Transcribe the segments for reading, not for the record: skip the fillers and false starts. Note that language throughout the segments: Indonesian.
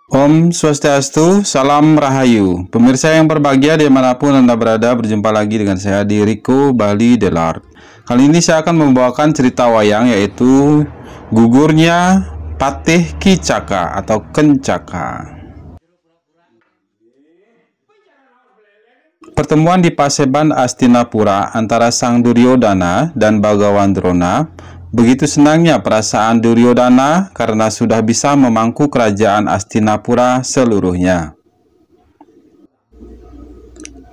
Om Swastiastu, Salam Rahayu. Pemirsa yang berbahagia dimanapun Anda berada, berjumpa lagi dengan saya di Rico Bali Delart. Kali ini saya akan membawakan cerita wayang, yaitu Gugurnya Patih Kicaka atau Kencaka. Pertemuan di Paseban Astinapura antara Sang Duryodana dan Bhagawan Drona. Begitu senangnya perasaan Duryodana karena sudah bisa memangku kerajaan Astinapura seluruhnya.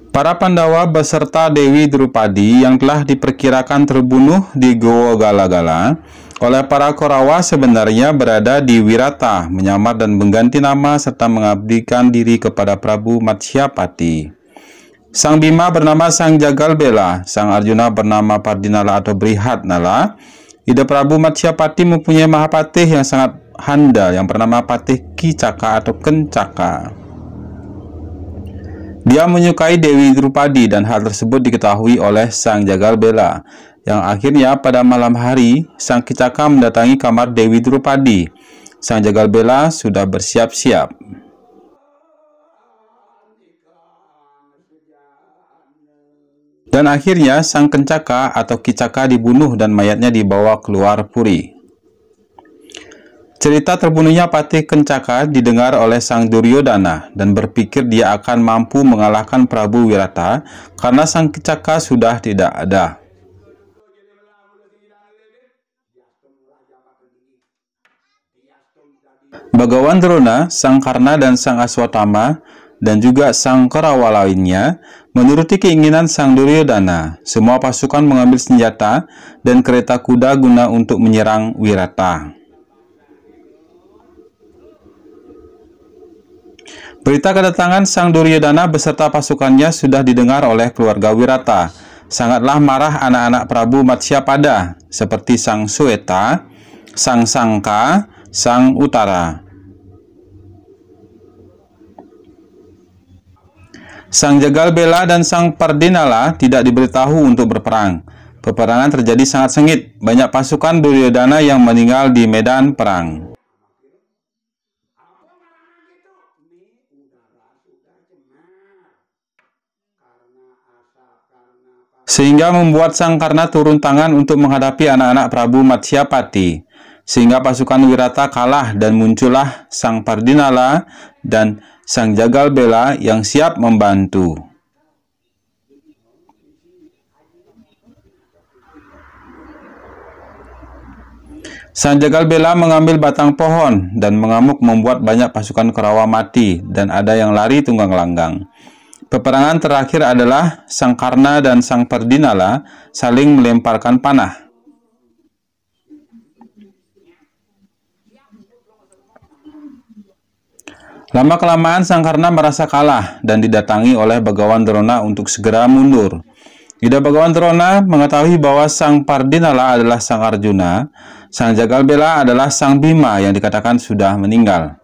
Para Pandawa beserta Dewi Drupadi yang telah diperkirakan terbunuh di Goa Gala-gala oleh para Korawa sebenarnya berada di Wirata, menyamar dan mengganti nama serta mengabdikan diri kepada Prabu Matsyapati. Sang Bima bernama Sang Jagalbela, Sang Arjuna bernama Pardinala atau Brihatnala. Ida Prabu Matsyapati mempunyai mahapatih yang sangat handal yang bernama Patih Kicaka atau Kencaka. Dia menyukai Dewi Drupadi dan hal tersebut diketahui oleh Sang Jagalbela, yang akhirnya pada malam hari Sang Kicaka mendatangi kamar Dewi Drupadi. Sang Jagalbela sudah bersiap-siap. Dan akhirnya Sang Kencaka atau Kicaka dibunuh dan mayatnya dibawa keluar puri. Cerita terbunuhnya Patih Kencaka didengar oleh Sang Duryodana dan berpikir dia akan mampu mengalahkan Prabu Wirata karena Sang Kicaka sudah tidak ada. Bhagawan Drona, Sang Karna dan Sang Aswatthama dan juga Sang Korawa lainnya menuruti keinginan Sang Duryodana. Semua pasukan mengambil senjata dan kereta kuda guna untuk menyerang Wirata. Berita kedatangan Sang Duryodana beserta pasukannya sudah didengar oleh keluarga Wirata. Sangatlah marah anak-anak Prabu Matsyapada seperti Sang Sweta, Sang Sangka, Sang Utara. Sang Jagalbela dan Sang Pardinala tidak diberitahu untuk berperang. Peperangan terjadi sangat sengit. Banyak pasukan Duryodana yang meninggal di medan perang. Sehingga membuat Sang Karna turun tangan untuk menghadapi anak-anak Prabu Matsyapati. Sehingga pasukan Wirata kalah dan muncullah Sang Pardinala dan Sang Jagalbela yang siap membantu. Sang Jagalbela mengambil batang pohon dan mengamuk membuat banyak pasukan Korawa mati dan ada yang lari tunggang langgang. Peperangan terakhir adalah Sang Karna dan Sang Pardinala saling melemparkan panah. Lama-kelamaan Sang Karna merasa kalah dan didatangi oleh Bhagawan Drona untuk segera mundur. Ida Bhagawan Drona mengetahui bahwa Sang Pardinala adalah Sang Arjuna, Sang Jagalbela adalah Sang Bima yang dikatakan sudah meninggal.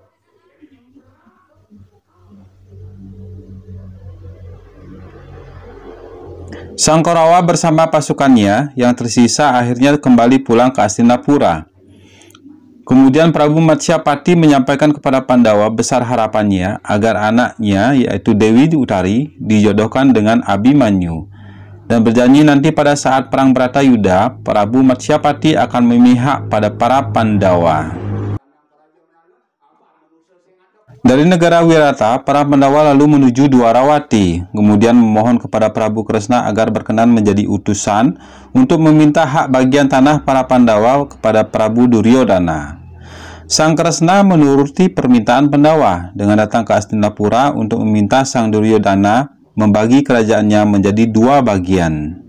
Sang Korawa bersama pasukannya yang tersisa akhirnya kembali pulang ke Astinapura. Kemudian Prabu Matsyapati menyampaikan kepada Pandawa besar harapannya agar anaknya, yaitu Dewi Utari, dijodohkan dengan Abhimanyu. Dan berjanji nanti pada saat perang Bratayuda, Prabu Matsyapati akan memihak pada para Pandawa. Dari negara Wirata, para Pandawa lalu menuju Dwarawati, kemudian memohon kepada Prabu Kresna agar berkenan menjadi utusan untuk meminta hak bagian tanah para Pandawa kepada Prabu Duryodana. Sang Kresna menuruti permintaan Pandawa dengan datang ke Astinapura untuk meminta Sang Duryodana membagi kerajaannya menjadi dua bagian.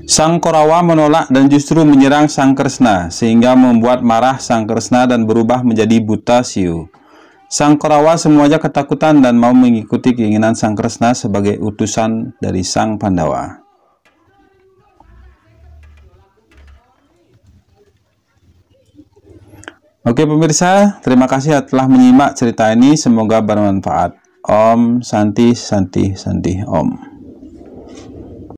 Sang Korawa menolak dan justru menyerang Sang Kresna, sehingga membuat marah Sang Kresna dan berubah menjadi buta siu. Sang Korawa semuanya ketakutan dan mau mengikuti keinginan Sang Kresna sebagai utusan dari Sang Pandawa. Oke pemirsa, terima kasih telah menyimak cerita ini, semoga bermanfaat. Om Santi Santi Santi Om.